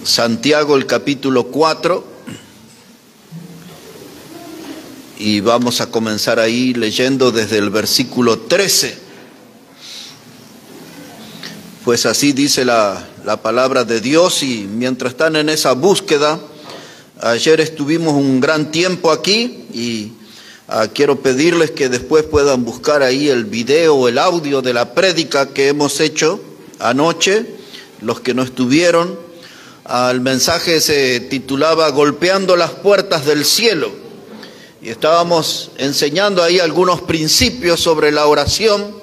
Santiago, el capítulo 4, y vamos a comenzar ahí leyendo desde el versículo 13. Pues así dice la palabra de Dios, y mientras están en esa búsqueda, ayer estuvimos un gran tiempo aquí, y quiero pedirles que después puedan buscar ahí el video o el audio de la prédica que hemos hecho anoche, los que no estuvieron. El mensaje se titulaba Golpeando las puertas del cielo, y estábamos enseñando ahí algunos principios sobre la oración,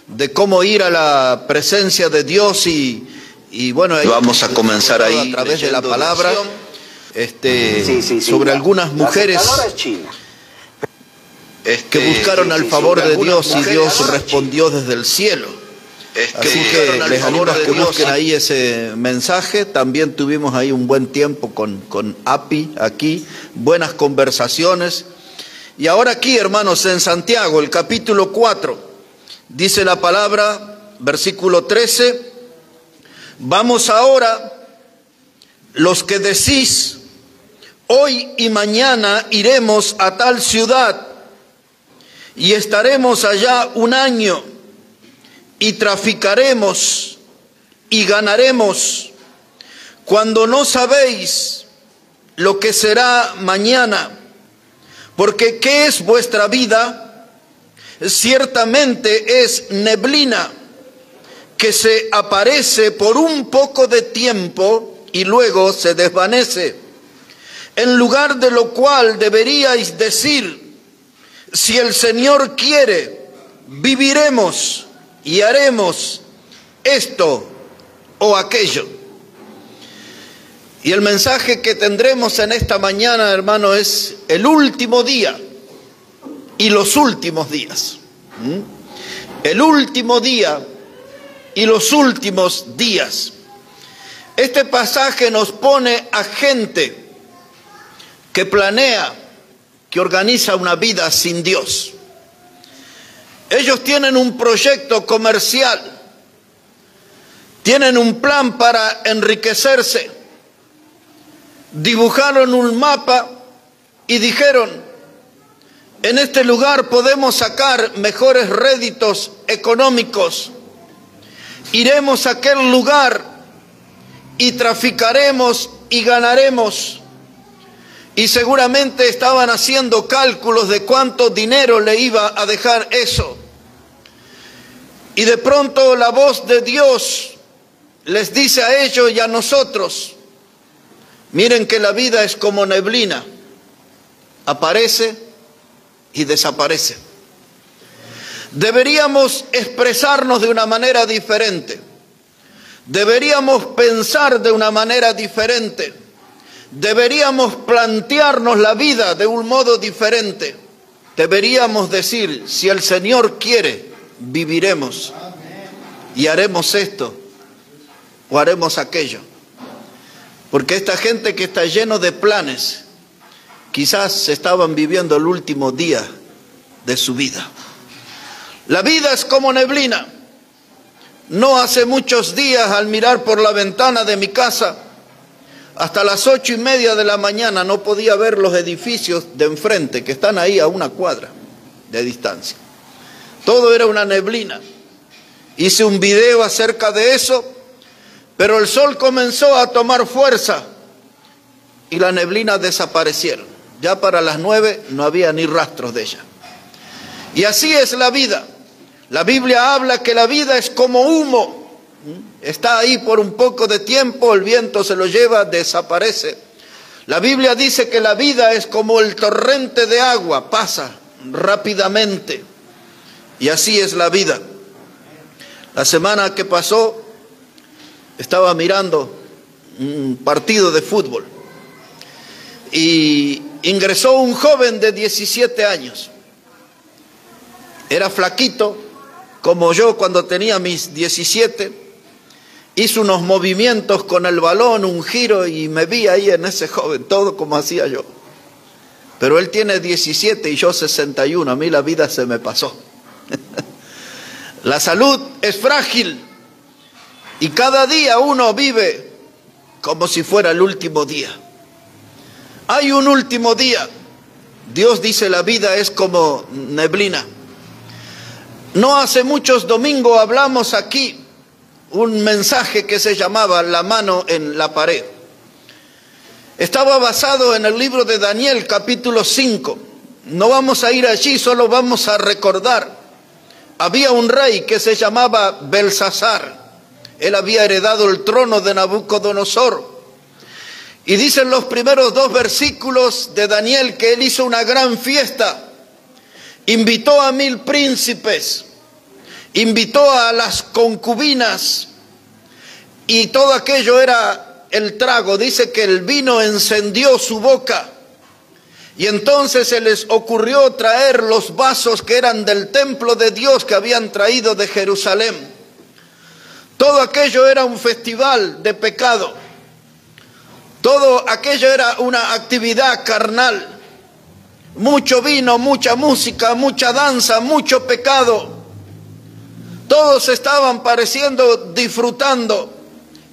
de cómo ir a la presencia de Dios, y bueno, ahí vamos a comenzar ahí a través de la palabra sobre algunas mujeres que buscaron al favor de Dios, y Dios respondió desde el cielo. Así que les animo a que busquen ahí ese mensaje. También tuvimos ahí un buen tiempo con Api aquí, buenas conversaciones. Y ahora aquí, hermanos, en Santiago, el capítulo 4, dice la palabra, versículo 13, vamos ahora, los que decís, hoy y mañana iremos a tal ciudad, y estaremos allá un año, y traficaremos y ganaremos, cuando no sabéis lo que será mañana. Porque ¿qué es vuestra vida? Ciertamente es neblina que se aparece por un poco de tiempo y luego se desvanece. En lugar de lo cual deberíais decir, si el Señor quiere, viviremos y haremos esto o aquello. Y el mensaje que tendremos en esta mañana, hermano, es el último día y los últimos días. El último día y los últimos días. Este pasaje nos pone a gente que planea, que organiza una vida sin Dios. Ellos tienen un proyecto comercial, tienen un plan para enriquecerse, dibujaron un mapa y dijeron, en este lugar podemos sacar mejores réditos económicos, iremos a aquel lugar y traficaremos y ganaremos. Y seguramente estaban haciendo cálculos de cuánto dinero le iba a dejar eso. Y de pronto la voz de Dios les dice a ellos y a nosotros, miren que la vida es como neblina, aparece y desaparece. Deberíamos expresarnos de una manera diferente, deberíamos pensar de una manera diferente, deberíamos plantearnos la vida de un modo diferente. Deberíamos decir, si el Señor quiere, viviremos y haremos esto o haremos aquello. Porque esta gente que está lleno de planes, quizás estaban viviendo el último día de su vida. La vida es como neblina. No hace muchos días, al mirar por la ventana de mi casa, hasta las 8:30 de la mañana no podía ver los edificios de enfrente, que están ahí a una cuadra de distancia. Todo era una neblina. Hice un video acerca de eso, pero el sol comenzó a tomar fuerza y la neblina desaparecieron. Ya para las 9 no había ni rastros de ella. Y así es la vida. La Biblia habla que la vida es como humo. Está ahí por un poco de tiempo, el viento se lo lleva, desaparece. La Biblia dice que la vida es como el torrente de agua, pasa rápidamente. Y así es la vida. La semana que pasó estaba mirando un partido de fútbol y ingresó un joven de 17 años. Era flaquito, como yo cuando tenía mis 17. Hizo unos movimientos con el balón, un giro, y me vi ahí en ese joven, todo como hacía yo. Pero él tiene 17 y yo 61, a mí la vida se me pasó. La salud es frágil y cada día uno vive como si fuera el último día. Hay un último día. Dios dice la vida es como neblina. No hace muchos domingos hablamos aquí un mensaje que se llamaba La mano en la pared. Estaba basado en el libro de Daniel, capítulo 5. No vamos a ir allí, solo vamos a recordar. Había un rey que se llamaba Belsasar. Él había heredado el trono de Nabucodonosor. Y dicen los primeros 2 versículos de Daniel que él hizo una gran fiesta. Invitó a 1000 príncipes. Invitó a las concubinas. Y todo aquello era el trago. Dice que el vino encendió su boca. Y entonces se les ocurrió traer los vasos que eran del templo de Dios que habían traído de Jerusalén. Todo aquello era un festival de pecado. Todo aquello era una actividad carnal. Mucho vino, mucha música, mucha danza, mucho pecado. Todos estaban disfrutando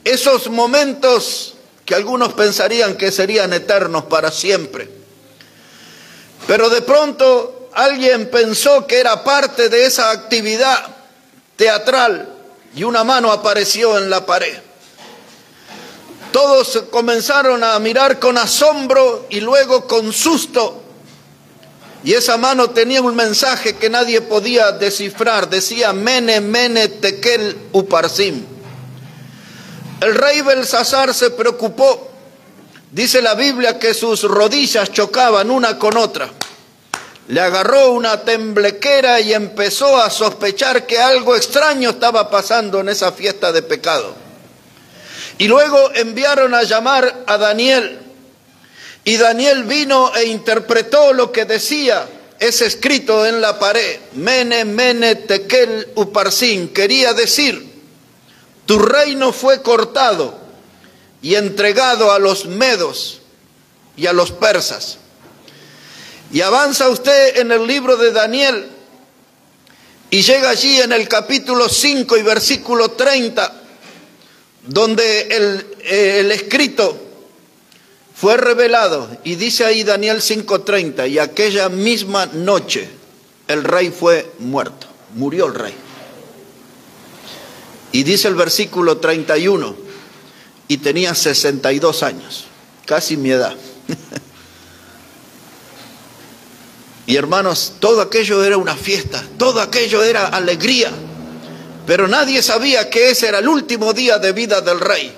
esos momentos que algunos pensarían que serían eternos para siempre. Pero de pronto alguien pensó que era parte de esa actividad teatral y una mano apareció en la pared. Todos comenzaron a mirar con asombro y luego con susto. Y esa mano tenía un mensaje que nadie podía descifrar. Decía Mene, Mene, Tekel, Uparsim. El rey Belsasar se preocupó. Dice la Biblia que sus rodillas chocaban una con otra. Le agarró una temblequera y empezó a sospechar que algo extraño estaba pasando en esa fiesta de pecado. Y luego enviaron a llamar a Daniel. Y Daniel vino e interpretó lo que decía ese escrito en la pared. Mene, Mene, Tekel, Uparsim. Quería decir, tu reino fue cortado y entregado a los medos y a los persas. Y avanza usted en el libro de Daniel y llega allí en el capítulo 5 y versículo 30, donde el escrito fue revelado. Y dice ahí Daniel 5:30, y aquella misma noche el rey fue muerto, murió el rey. Y dice el versículo 31, y tenía 62 años, casi mi edad. Y hermanos, todo aquello era una fiesta, todo aquello era alegría, pero nadie sabía que ese era el último día de vida del rey.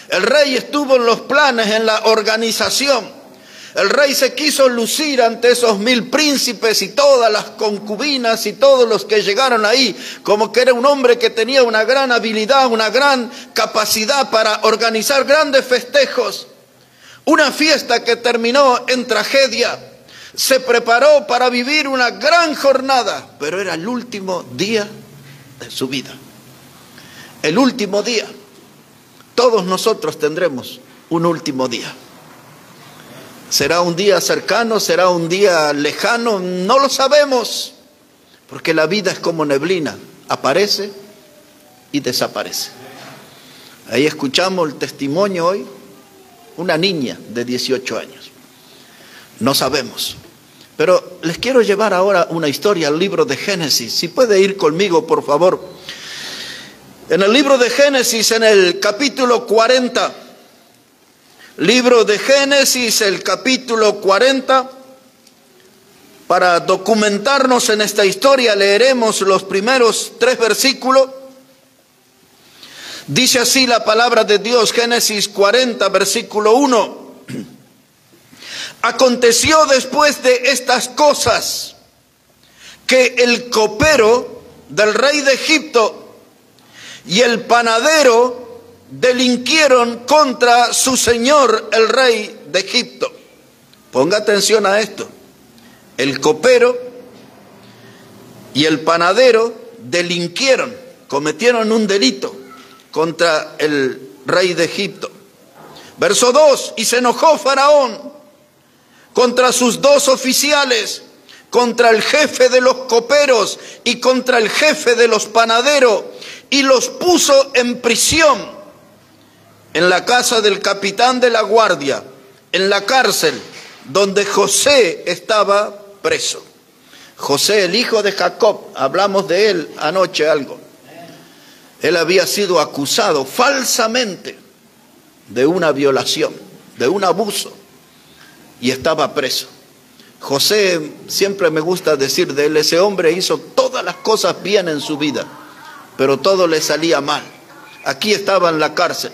El rey estuvo en los planes, en la organización. El rey se quiso lucir ante esos 1000 príncipes y todas las concubinas y todos los que llegaron ahí, como que era un hombre que tenía una gran habilidad, una gran capacidad para organizar grandes festejos. Una fiesta que terminó en tragedia. Se preparó para vivir una gran jornada, pero era el último día de su vida. El último día. Todos nosotros tendremos un último día. ¿Será un día cercano? ¿Será un día lejano? No lo sabemos, porque la vida es como neblina, aparece y desaparece. Ahí escuchamos el testimonio hoy, una niña de 18 años. No sabemos. Pero les quiero llevar ahora una historia al libro de Génesis. Si puede ir conmigo, por favor. En el libro de Génesis, en el capítulo 40. Libro de Génesis, el capítulo 40. Para documentarnos en esta historia, leeremos los primeros 3 versículos. Dice así la palabra de Dios, Génesis 40, versículo 1. Aconteció después de estas cosas que el copero del rey de Egipto y el panadero delinquieron contra su señor el rey de Egipto. Ponga atención a esto. El copero y el panadero delinquieron, cometieron un delito contra el rey de Egipto. Verso 2, y se enojó Faraón contra sus 2 oficiales, contra el jefe de los coperos y contra el jefe de los panaderos, y los puso en prisión en la casa del capitán de la guardia, en la cárcel donde José estaba preso. José, el hijo de Jacob, hablamos de él anoche algo. Él había sido acusado falsamente de una violación, de un abuso, y estaba preso. José, siempre me gusta decir de él, ese hombre hizo todas las cosas bien en su vida, pero todo le salía mal. Aquí estaba en la cárcel.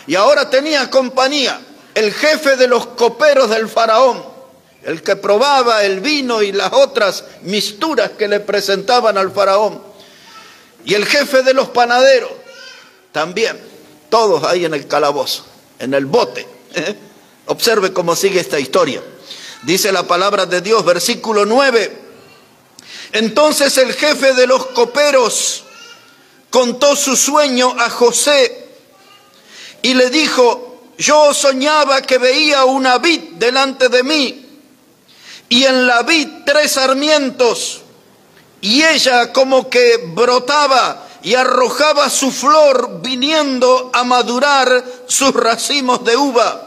Y ahora tenía compañía, el jefe de los coperos del faraón, el que probaba el vino y las otras misturas que le presentaban al faraón. Y el jefe de los panaderos, también, todos ahí en el calabozo, en el bote. Observe cómo sigue esta historia. Dice la palabra de Dios, versículo 9. Entonces el jefe de los coperos contó su sueño a José y le dijo: yo soñaba que veía una vid delante de mí, y en la vid 3 sarmientos, y ella como que brotaba y arrojaba su flor viniendo a madurar sus racimos de uva,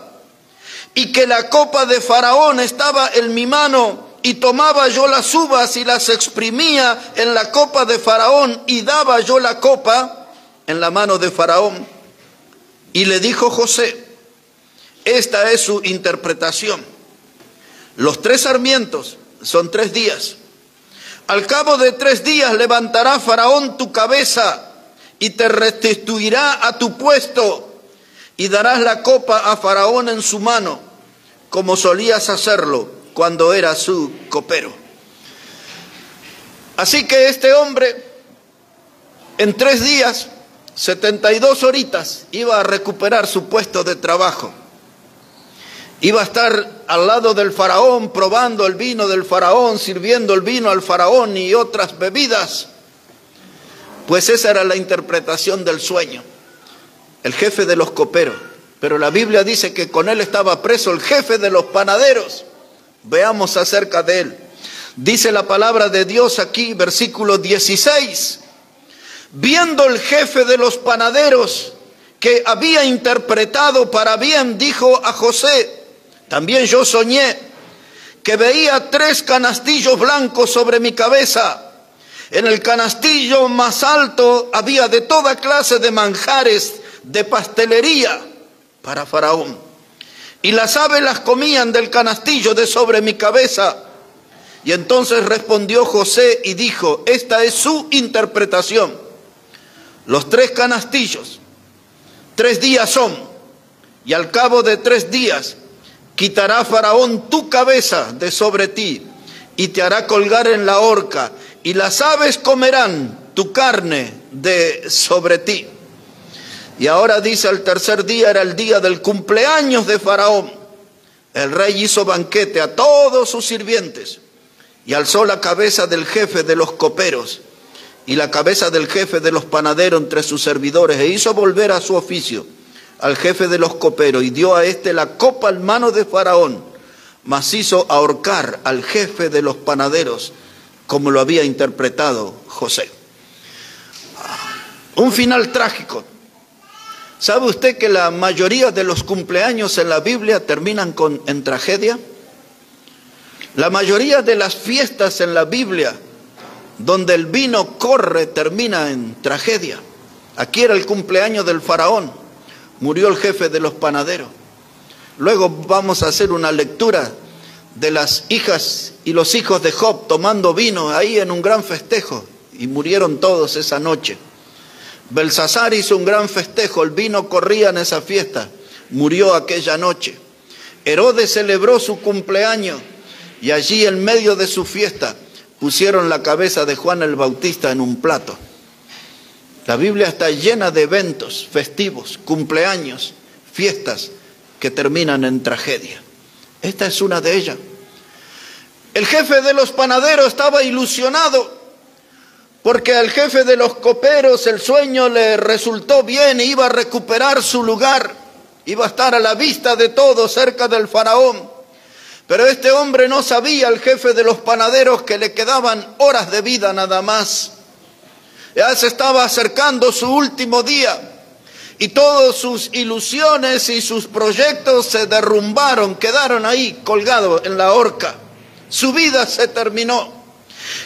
y que la copa de Faraón estaba en mi mano, y tomaba yo las uvas y las exprimía en la copa de Faraón, y daba yo la copa en la mano de Faraón. Y le dijo José: esta es su interpretación. Los 3 sarmientos son 3 días. Al cabo de 3 días levantará Faraón tu cabeza y te restituirá a tu puesto, y darás la copa a Faraón en su mano, como solías hacerlo cuando era su copero. Así que este hombre, en 3 días, 72 horitas, iba a recuperar su puesto de trabajo. Iba a estar al lado del faraón, probando el vino del faraón, sirviendo el vino al faraón y otras bebidas. Pues esa era la interpretación del sueño. El jefe de los coperos. Pero la Biblia dice que con él estaba preso el jefe de los panaderos. Veamos acerca de él. Dice la palabra de Dios aquí, versículo 16. Viendo el jefe de los panaderos que había interpretado para bien, dijo a José: también yo soñé que veía 3 canastillos blancos sobre mi cabeza. En el canastillo más alto había de toda clase de manjares de pastelería para Faraón, y las aves las comían del canastillo de sobre mi cabeza. Y entonces respondió José y dijo: esta es su interpretación. Los 3 canastillos, 3 días son, y al cabo de 3 días quitará Faraón tu cabeza de sobre ti, y te hará colgar en la horca, y las aves comerán tu carne de sobre ti. Y ahora dice, al 3er día era el día del cumpleaños de Faraón. El rey hizo banquete a todos sus sirvientes, y alzó la cabeza del jefe de los coperos y la cabeza del jefe de los panaderos entre sus servidores, e hizo volver a su oficio al jefe de los coperos, y dio a éste la copa en mano de Faraón, mas hizo ahorcar al jefe de los panaderos, como lo había interpretado José. Un final trágico. ¿Sabe usted que la mayoría de los cumpleaños en la Biblia terminan en tragedia? La mayoría de las fiestas en la Biblia donde el vino corre termina en tragedia. Aquí era el cumpleaños del faraón. Murió el jefe de los panaderos. Luego vamos a hacer una lectura de las hijas y los hijos de Job tomando vino ahí en un gran festejo, y murieron todos esa noche. Belsasar hizo un gran festejo, el vino corría en esa fiesta, murió aquella noche. Herodes celebró su cumpleaños, y allí en medio de su fiesta pusieron la cabeza de Juan el Bautista en un plato. La Biblia está llena de eventos festivos, cumpleaños, fiestas que terminan en tragedia. Esta es una de ellas. El jefe de los panaderos estaba ilusionado porque al jefe de los coperos el sueño le resultó bien, e iba a recuperar su lugar, iba a estar a la vista de todos cerca del faraón. Pero este hombre no sabía, el jefe de los panaderos, que le quedaban horas de vida nada más. Ya se estaba acercando su último día, Y todas sus ilusiones y sus proyectos se derrumbaron, quedaron ahí colgados en la horca. Su vida se terminó.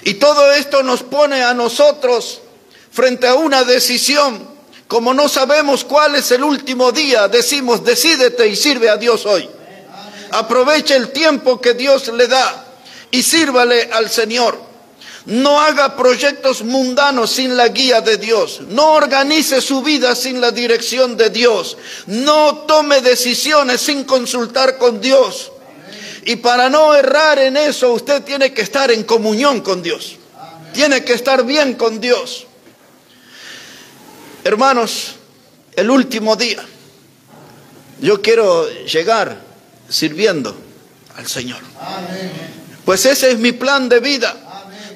Y todo esto nos pone a nosotros frente a una decisión. Como no sabemos cuál es el último día, decimos, decídete y sirve a Dios hoy. Aproveche el tiempo que Dios le da y sírvale al Señor. No haga proyectos mundanos sin la guía de Dios. No organice su vida sin la dirección de Dios. No tome decisiones sin consultar con Dios. Y para no errar en eso, usted tiene que estar en comunión con Dios. Tiene que estar bien con Dios. Hermanos, el último día, yo quiero llegar sirviendo al Señor. Pues ese es mi plan de vida.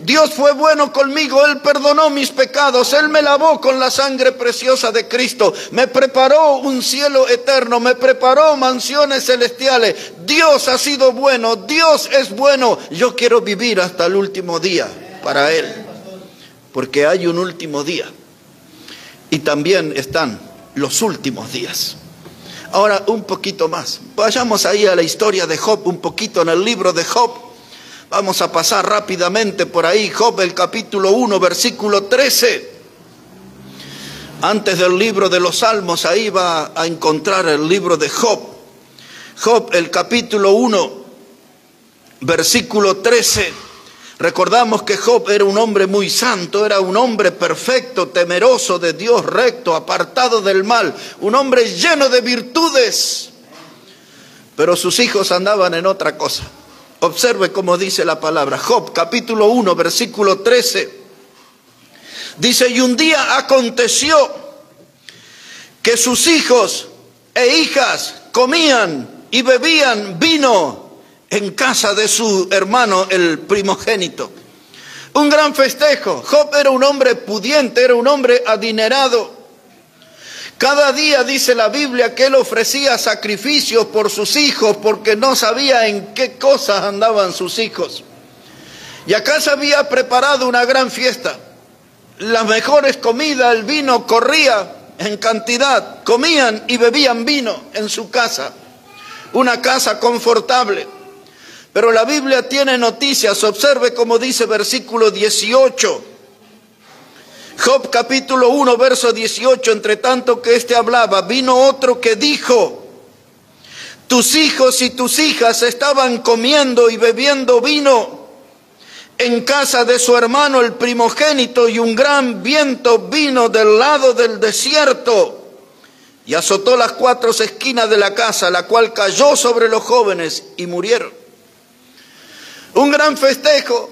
Dios fue bueno conmigo, Él perdonó mis pecados, Él me lavó con la sangre preciosa de Cristo, me preparó un cielo eterno, me preparó mansiones celestiales. Dios ha sido bueno, Dios es bueno. Yo quiero vivir hasta el último día para Él, porque hay un último día y también están los últimos días. Ahora un poquito más, vayamos ahí a la historia de Job, un poquito en el libro de Job. Vamos a pasar rápidamente por ahí. Job, el capítulo 1, versículo 13. Antes del libro de los Salmos, ahí va a encontrar el libro de Job. Job, el capítulo 1, versículo 13. Recordamos que Job era un hombre muy santo, era un hombre perfecto, temeroso de Dios, recto, apartado del mal, un hombre lleno de virtudes. Pero sus hijos andaban en otra cosa. Observe cómo dice la palabra. Job, capítulo 1, versículo 13. Dice, y un día aconteció que sus hijos e hijas comían y bebían vino en casa de su hermano, el primogénito. Un gran festejo. Job era un hombre pudiente, era un hombre adinerado. Cada día dice la Biblia que él ofrecía sacrificios por sus hijos porque no sabía en qué cosas andaban sus hijos. Y acá se había preparado una gran fiesta. Las mejores comidas, el vino corría en cantidad. Comían y bebían vino en su casa. Una casa confortable. Pero la Biblia tiene noticias. Observe cómo dice versículo 18. Job capítulo 1, verso 18, entre tanto que éste hablaba, vino otro que dijo, tus hijos y tus hijas estaban comiendo y bebiendo vino en casa de su hermano el primogénito, y un gran viento vino del lado del desierto y azotó las 4 esquinas de la casa, la cual cayó sobre los jóvenes y murieron. Un gran festejo,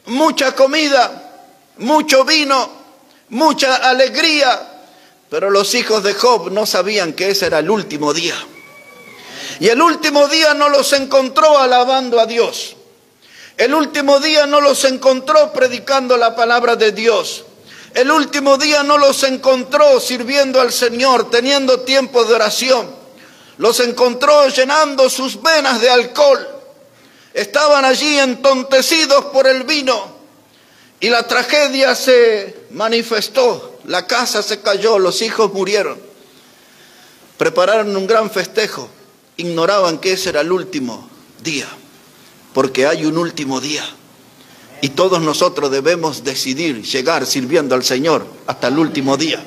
mucha comida, mucho vino, mucha alegría, pero los hijos de Job no sabían que ese era el último día. Y el último día no los encontró alabando a Dios. El último día no los encontró predicando la palabra de Dios. El último día no los encontró sirviendo al Señor, teniendo tiempo de oración. Los encontró llenando sus venas de alcohol. Estaban allí entontecidos por el vino. Y la tragedia se manifestó, la casa se cayó, los hijos murieron. Prepararon un gran festejo, ignoraban que ese era el último día, porque hay un último día. Y todos nosotros debemos decidir llegar sirviendo al Señor hasta el último día.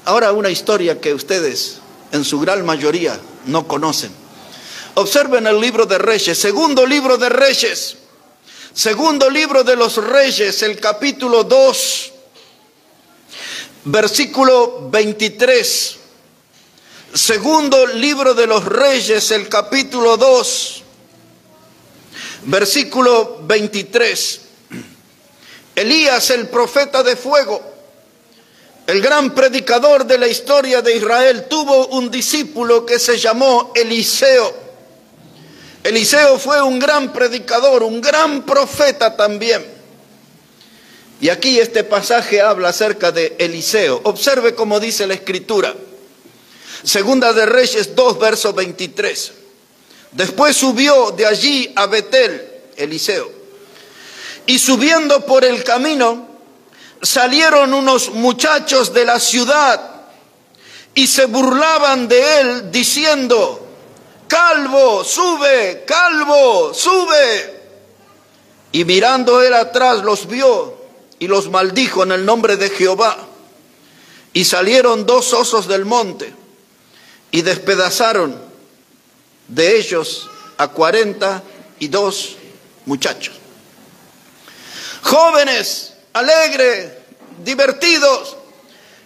Ahora una historia que ustedes en su gran mayoría no conocen. Observen el libro de Reyes, segundo libro de Reyes. Segundo libro de los Reyes, el capítulo 2, versículo 23. Segundo libro de los Reyes, el capítulo 2, versículo 23. Elías, el profeta de fuego, el gran predicador de la historia de Israel, tuvo un discípulo que se llamó Eliseo. Eliseo fue un gran predicador, un gran profeta también. Y aquí este pasaje habla acerca de Eliseo. Observe cómo dice la Escritura. Segunda de Reyes 2, verso 23. Después subió de allí a Betel, Eliseo. Y subiendo por el camino, salieron unos muchachos de la ciudad y se burlaban de él diciendo: calvo, sube, calvo, sube. Y mirando él atrás los vio y los maldijo en el nombre de Jehová. Y salieron 2 osos del monte y despedazaron de ellos a 42 muchachos. Jóvenes, alegres, divertidos.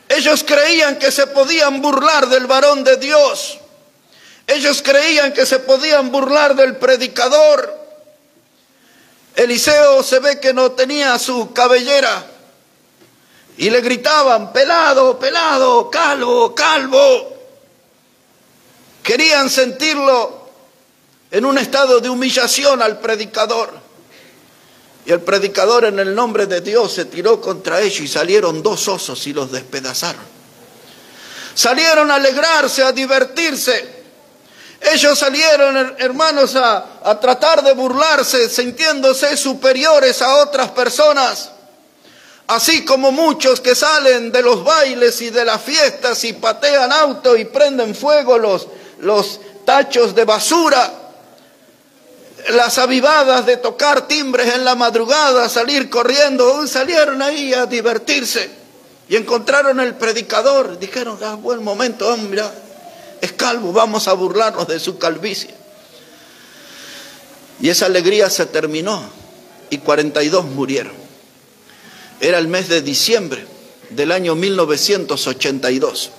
Ellos creían que se podían burlar del varón de Dios. Ellos creían que se podían burlar del predicador. Eliseo se ve que no tenía su cabellera y le gritaban: pelado, pelado, calvo, calvo. Querían sentirlo en un estado de humillación al predicador. Y el predicador, en el nombre de Dios, se tiró contra ellos y salieron 2 osos y los despedazaron. Salieron a alegrarse, a divertirse. Ellos salieron, hermanos, a tratar de burlarse, sintiéndose superiores a otras personas. Así como muchos que salen de los bailes y de las fiestas y patean autos y prenden fuego los tachos de basura. Las avivadas de tocar timbres en la madrugada, salir corriendo, salieron ahí a divertirse. Y encontraron el predicador. Dijeron: buen momento, hombre, es calvo, vamos a burlarnos de su calvicie. Y esa alegría se terminó y 42 murieron. Era el mes de diciembre del año 1982.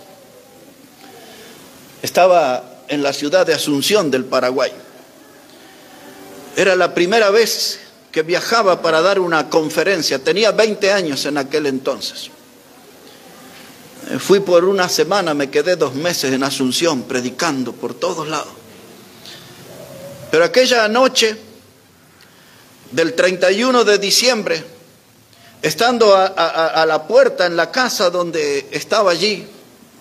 Estaba en la ciudad de Asunción del Paraguay. Era la primera vez que viajaba para dar una conferencia. Tenía 20 años en aquel entonces. Fui por una semana, me quedé 2 meses en Asunción predicando por todos lados. Pero aquella noche del 31 de diciembre, estando a la puerta en la casa donde estaba allí,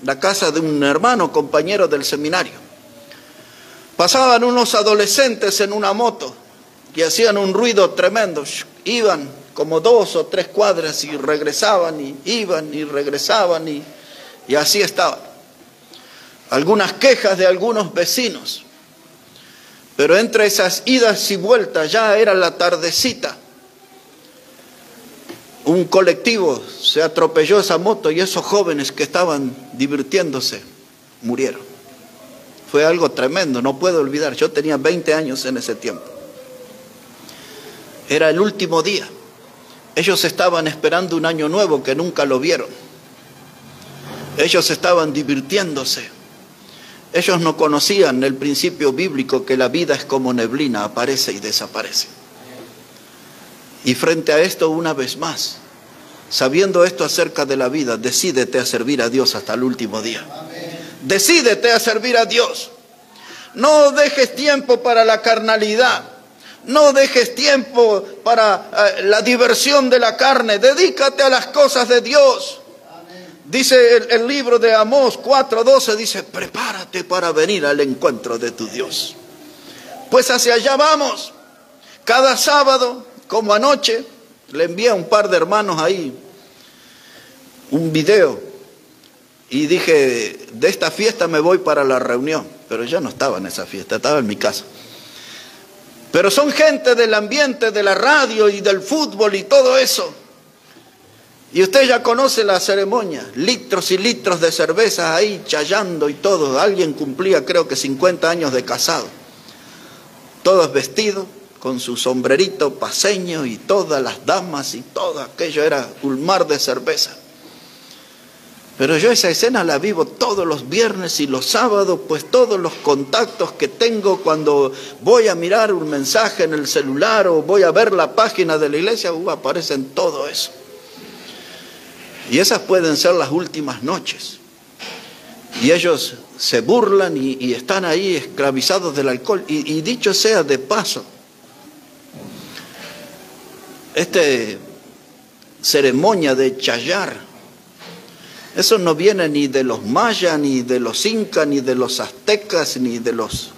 la casa de un hermano compañero del seminario, pasaban unos adolescentes en una moto y hacían un ruido tremendo. Iban como 2 o 3 cuadras y regresaban, y iban y regresaban, y así estaban. Algunas quejas de algunos vecinos. Pero entre esas idas y vueltas, ya era la tardecita, un colectivo se atropelló esa moto y esos jóvenes que estaban divirtiéndose murieron. Fue algo tremendo, no puedo olvidar. Yo tenía 20 años en ese tiempo. Era el último día. Ellos estaban esperando un año nuevo que nunca lo vieron. Ellos estaban divirtiéndose. Ellos no conocían el principio bíblico que la vida es como neblina, aparece y desaparece. Y frente a esto, una vez más, sabiendo esto acerca de la vida, decídete a servir a Dios hasta el último día. Decídete a servir a Dios. No dejes tiempo para la carnalidad. No dejes tiempo para la diversión de la carne. Dedícate a las cosas de Dios. Dice el libro de Amós 4:12, dice: prepárate para venir al encuentro de tu Dios. Pues hacia allá vamos. Cada sábado, como anoche, le envié a un par de hermanos ahí un video. Y dije: de esta fiesta me voy para la reunión. Pero yo no estaba en esa fiesta, estaba en mi casa. Pero son gente del ambiente de la radio y del fútbol y todo eso. Y usted ya conoce la ceremonia, litros y litros de cerveza ahí chayando y todo. Alguien cumplía, creo que 50 años de casado. Todos vestidos, con su sombrerito paseño, y todas las damas y todo aquello, era un mar de cerveza. Pero yo esa escena la vivo todos los viernes y los sábados, pues todos los contactos que tengo cuando voy a mirar un mensaje en el celular o voy a ver la página de la iglesia, aparecen todo eso. Y esas pueden ser las últimas noches. Y ellos se burlan y están ahí esclavizados del alcohol. Y dicho sea de paso, ceremonia de chayar, eso no viene ni de los mayas, ni de los incas, ni de los aztecas, ni de los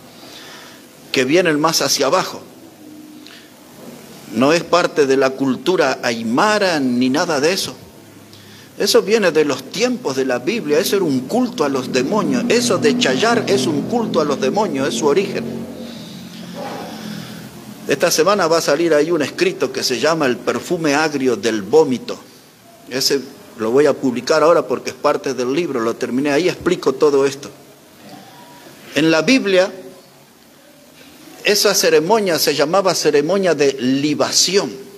que vienen más hacia abajo. No es parte de la cultura aymara ni nada de eso. Eso viene de los tiempos de la Biblia. Eso era un culto a los demonios. Eso de chayar es un culto a los demonios, es su origen. Esta semana va a salir ahí un escrito que se llama El perfume agrio del vómito. Ese lo voy a publicar ahora porque es parte del libro, lo terminé. Ahí explico todo esto. En la Biblia, esa ceremonia se llamaba ceremonia de libación.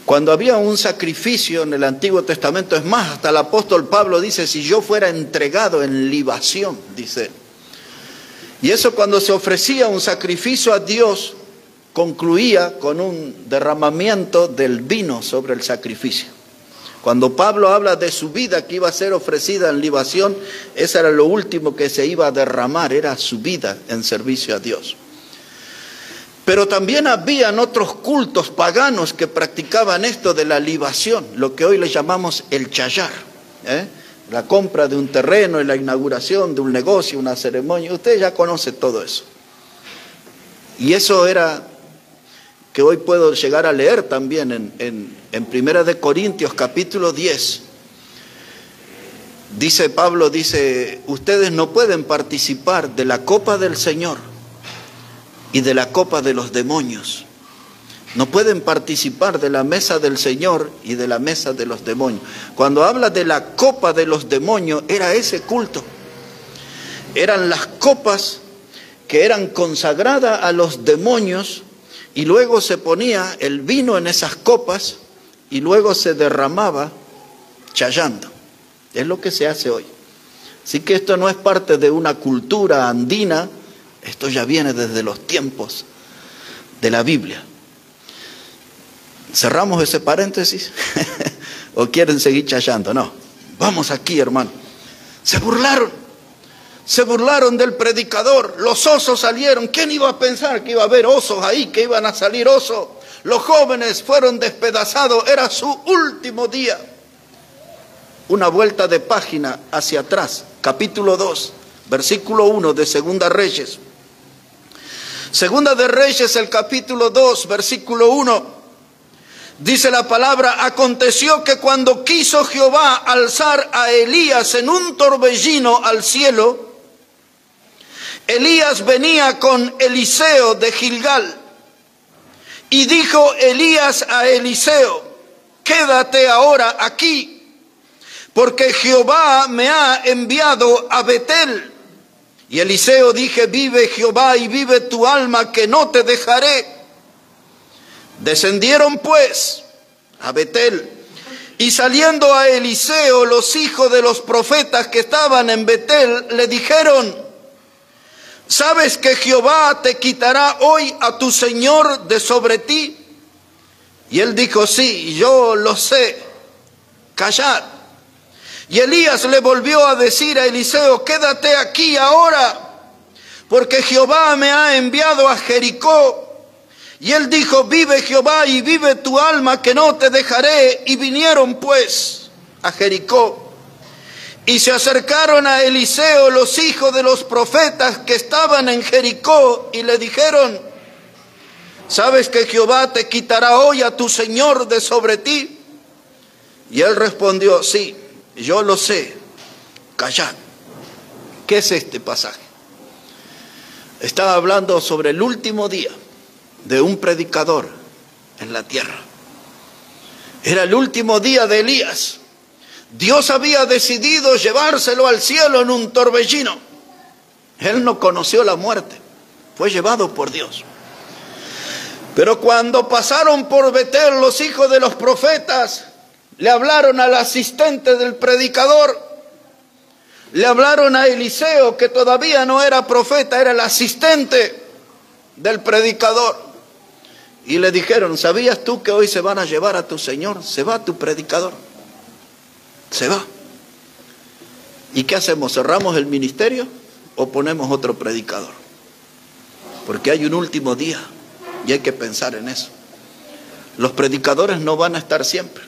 Cuando había un sacrificio en el Antiguo Testamento, es más, hasta el apóstol Pablo dice, si yo fuera entregado en libación, dice. Y eso, cuando se ofrecía un sacrificio a Dios, concluía con un derramamiento del vino sobre el sacrificio. Cuando Pablo habla de su vida que iba a ser ofrecida en libación, eso era lo último que se iba a derramar, era su vida en servicio a Dios. Pero también habían otros cultos paganos que practicaban esto de la libación, lo que hoy le llamamos el chayar, la compra de un terreno y la inauguración de un negocio, una ceremonia. Usted ya conoce todo eso. Y eso era que hoy puedo llegar a leer también en Primera de Corintios capítulo 10. Dice Pablo, dice, ustedes no pueden participar de la copa del Señor y de la copa de los demonios. No pueden participar de la mesa del Señor y de la mesa de los demonios. Cuando habla de la copa de los demonios, era ese culto. Eran las copas que eran consagradas a los demonios, y luego se ponía el vino en esas copas y luego se derramaba chayando. Es lo que se hace hoy. Así que esto no es parte de una cultura andina, esto ya viene desde los tiempos de la Biblia. ¿Cerramos ese paréntesis? ¿O quieren seguir chayando? No, vamos aquí, hermano. Se burlaron del predicador, los osos salieron. ¿Quién iba a pensar que iba a haber osos ahí, que iban a salir osos? Los jóvenes fueron despedazados, era su último día. Una vuelta de página hacia atrás, capítulo 2, versículo 1 de Segunda Reyes. Segunda de Reyes, el capítulo 2, versículo 1, dice la palabra: aconteció que cuando quiso Jehová alzar a Elías en un torbellino al cielo, Elías venía con Eliseo de Gilgal. Y dijo Elías a Eliseo: quédate ahora aquí, porque Jehová me ha enviado a Betel. Y Eliseo dije: vive Jehová y vive tu alma, que no te dejaré. Descendieron pues a Betel, y saliendo a Eliseo, los hijos de los profetas que estaban en Betel le dijeron: ¿sabes que Jehová te quitará hoy a tu señor de sobre ti? Y él dijo: sí, yo lo sé, callad. Y Elías le volvió a decir a Eliseo: quédate aquí ahora, porque Jehová me ha enviado a Jericó. Y él dijo: vive Jehová y vive tu alma, que no te dejaré. Y vinieron pues a Jericó. Y se acercaron a Eliseo los hijos de los profetas que estaban en Jericó y le dijeron: ¿sabes que Jehová te quitará hoy a tu señor de sobre ti? Y él respondió: sí, yo lo sé, callad. ¿Qué es este pasaje? Estaba hablando sobre el último día de un predicador en la tierra. Era el último día de Elías. Dios había decidido llevárselo al cielo en un torbellino. Él no conoció la muerte, fue llevado por Dios. Pero cuando pasaron por Betel, los hijos de los profetas le hablaron al asistente del predicador, le hablaron a Eliseo, que todavía no era profeta, era el asistente del predicador. Y le dijeron: ¿sabías tú que hoy se van a llevar a tu señor? Se va tu predicador. Se va. ¿Y qué hacemos? ¿Cerramos el ministerio o ponemos otro predicador? Porque hay un último día y hay que pensar en eso. Los predicadores no van a estar siempre.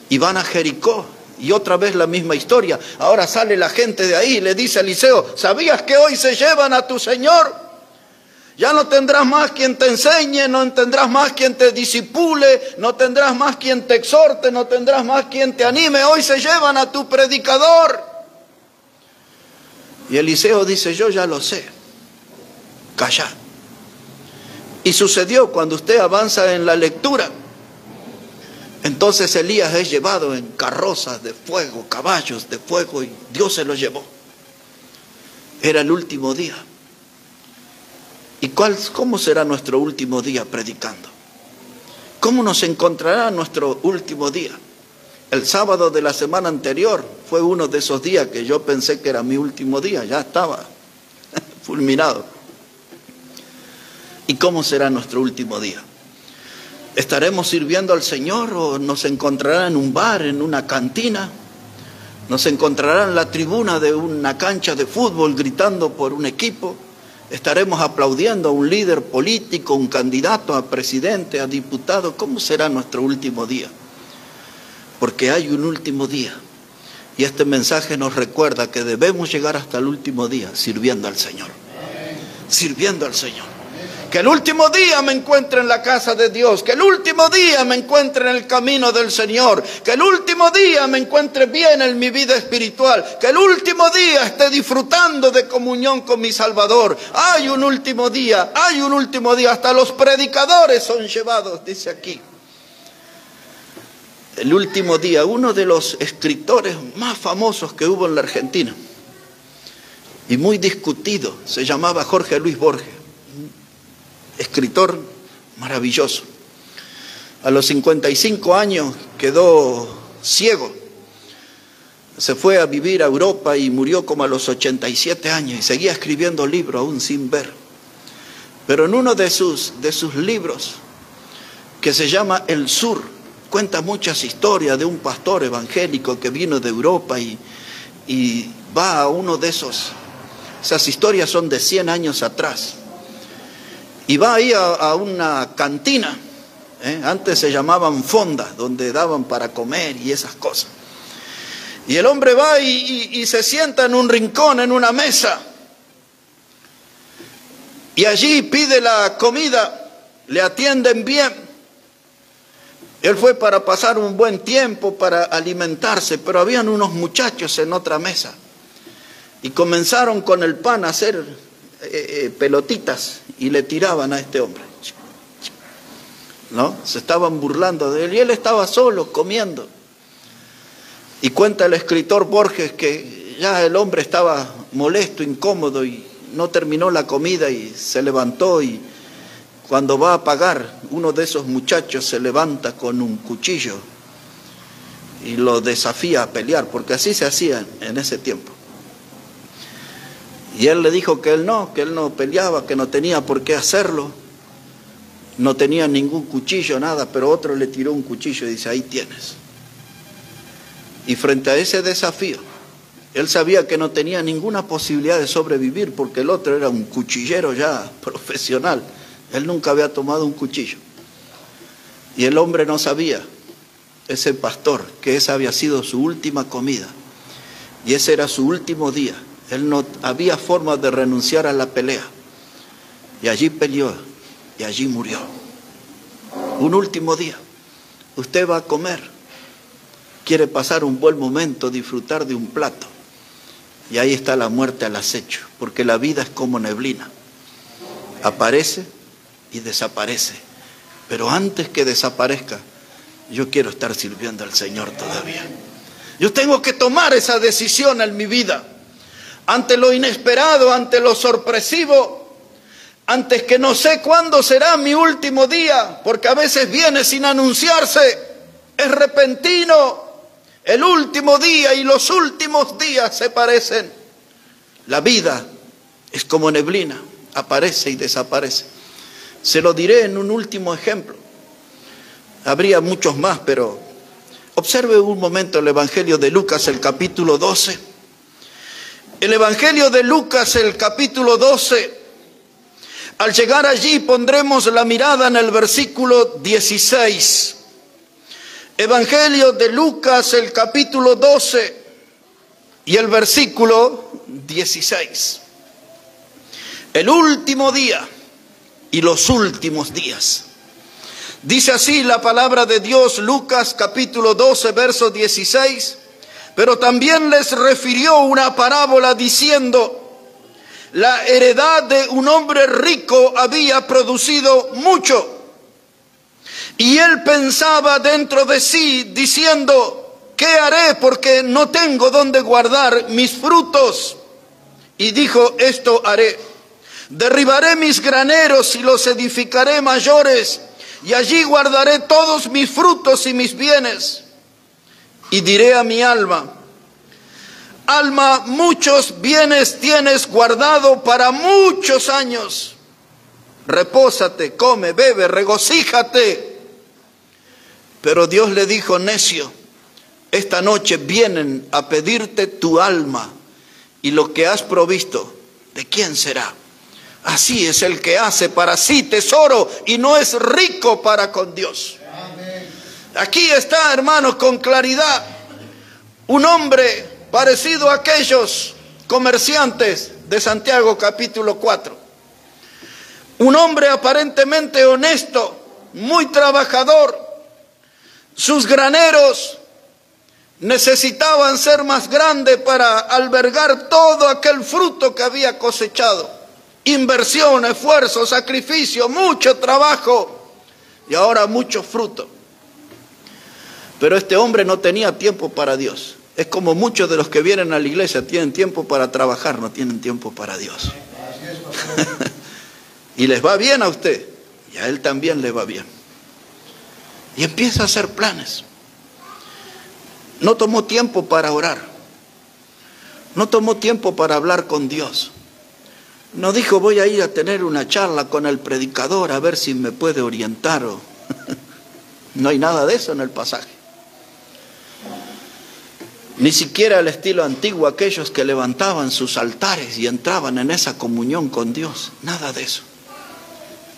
Y van a Jericó. Y otra vez la misma historia. Ahora sale la gente de ahí y le dice a Eliseo: ¿sabías que hoy se llevan a tu señor? Ya no tendrás más quien te enseñe, no tendrás más quien te disipule, no tendrás más quien te exhorte, no tendrás más quien te anime. Hoy se llevan a tu predicador. Y Eliseo dice, yo ya lo sé, callad. Y sucedió cuando usted avanza en la lectura. Entonces Elías es llevado en carrozas de fuego, caballos de fuego, y Dios se lo llevó. Era el último día. ¿Y cómo será nuestro último día predicando? ¿Cómo nos encontrará nuestro último día? El sábado de la semana anterior fue uno de esos días que yo pensé que era mi último día, ya estaba fulminado. ¿Y cómo será nuestro último día? ¿Estaremos sirviendo al Señor o nos encontrará en un bar, en una cantina? ¿Nos encontrará en la tribuna de una cancha de fútbol gritando por un equipo? ¿Estaremos aplaudiendo a un líder político, un candidato a presidente, a diputado? ¿Cómo será nuestro último día? Porque hay un último día. Y este mensaje nos recuerda que debemos llegar hasta el último día sirviendo al Señor. Sirviendo al Señor. Que el último día me encuentre en la casa de Dios, que el último día me encuentre en el camino del Señor, que el último día me encuentre bien en mi vida espiritual, que el último día esté disfrutando de comunión con mi Salvador. Hay un último día, hasta los predicadores son llevados, dice aquí. El último día, uno de los escritores más famosos que hubo en la Argentina y muy discutido, se llamaba Jorge Luis Borges. Escritor maravilloso. A los 55 años quedó ciego. Se fue a vivir a Europa y murió como a los 87 años y seguía escribiendo libros aún sin ver. Pero en uno de sus libros, que se llama El Sur, cuenta muchas historias de un pastor evangélico que vino de Europa y va a uno de esas historias son de 100 años atrás. Y va ahí a una cantina, antes se llamaban fondas, donde daban para comer y esas cosas. Y el hombre va y se sienta en un rincón, en una mesa. Y allí pide la comida, le atienden bien. Él fue para pasar un buen tiempo, para alimentarse, pero habían unos muchachos en otra mesa. Y comenzaron con el pan a hacer pelotitas y le tiraban a este hombre, ¿no? Se estaban burlando de él y él estaba solo comiendo. Y cuenta el escritor Borges que ya el hombre estaba molesto, incómodo y no terminó la comida y se levantó, y cuando va a pagar, uno de esos muchachos se levanta con un cuchillo y lo desafía a pelear, porque así se hacía en ese tiempo. Y él le dijo que él no peleaba, que no tenía por qué hacerlo, no tenía ningún cuchillo, nada, pero otro le tiró un cuchillo y dice, ahí tienes. Y frente a ese desafío, él sabía que no tenía ninguna posibilidad de sobrevivir, porque el otro era un cuchillero ya profesional, él nunca había tomado un cuchillo. Y el hombre no sabía, ese pastor, que esa había sido su última comida, y ese era su último día. Él no había forma de renunciar a la pelea. Y allí peleó y allí murió. Un último día. Usted va a comer. Quiere pasar un buen momento, disfrutar de un plato. Y ahí está la muerte al acecho. Porque la vida es como neblina. Aparece y desaparece. Pero antes que desaparezca, yo quiero estar sirviendo al Señor todavía. Yo tengo que tomar esa decisión en mi vida. Ante lo inesperado, ante lo sorpresivo, antes que no sé cuándo será mi último día, porque a veces viene sin anunciarse, es repentino, el último día y los últimos días se parecen. La vida es como neblina, aparece y desaparece. Se lo diré en un último ejemplo. Habría muchos más, pero observe un momento el Evangelio de Lucas, el capítulo 12. El Evangelio de Lucas, el capítulo 12, al llegar allí pondremos la mirada en el versículo 16. Evangelio de Lucas, el capítulo 12 y el versículo 16. El último día, y los últimos días. Dice así la palabra de Dios, Lucas capítulo 12, verso 16. Pero también les refirió una parábola diciendo: la heredad de un hombre rico había producido mucho. Y él pensaba dentro de sí, diciendo: ¿qué haré? Porque no tengo dónde guardar mis frutos. Y dijo: esto haré: derribaré mis graneros y los edificaré mayores, y allí guardaré todos mis frutos y mis bienes. Y diré a mi alma: alma, muchos bienes tienes guardado para muchos años. Repósate, come, bebe, regocíjate. Pero Dios le dijo: necio, esta noche vienen a pedirte tu alma, y lo que has provisto, ¿de quién será? Así es el que hace para sí tesoro y no es rico para con Dios. Amén. Aquí está, hermanos, con claridad, un hombre parecido a aquellos comerciantes de Santiago capítulo 4. Un hombre aparentemente honesto, muy trabajador. Sus graneros necesitaban ser más grandes para albergar todo aquel fruto que había cosechado. Inversión, esfuerzo, sacrificio, mucho trabajo y ahora mucho fruto. Pero este hombre no tenía tiempo para Dios. Es como muchos de los que vienen a la iglesia, tienen tiempo para trabajar, no tienen tiempo para Dios. Y les va bien a usted, y a él también le va bien. Y empieza a hacer planes. No tomó tiempo para orar. No tomó tiempo para hablar con Dios. No dijo: voy a ir a tener una charla con el predicador a ver si me puede orientar. No hay nada de eso en el pasaje. Ni siquiera el estilo antiguo, aquellos que levantaban sus altares y entraban en esa comunión con Dios. Nada de eso.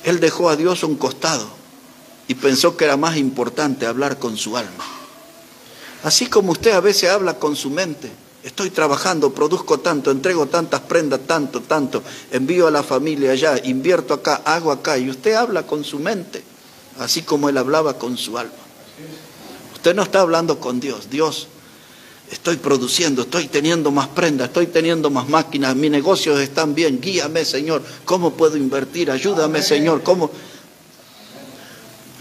Él dejó a Dios a un costado y pensó que era más importante hablar con su alma. Así como usted a veces habla con su mente: estoy trabajando, produzco tanto, entrego tantas prendas, tanto, envío a la familia allá, invierto acá, hago acá, y usted habla con su mente, así como él hablaba con su alma. Usted no está hablando con Dios. Dios, estoy produciendo, estoy teniendo más prendas, estoy teniendo más máquinas, mis negocios están bien, guíame, Señor, ¿cómo puedo invertir? Ayúdame, Señor, ¿cómo?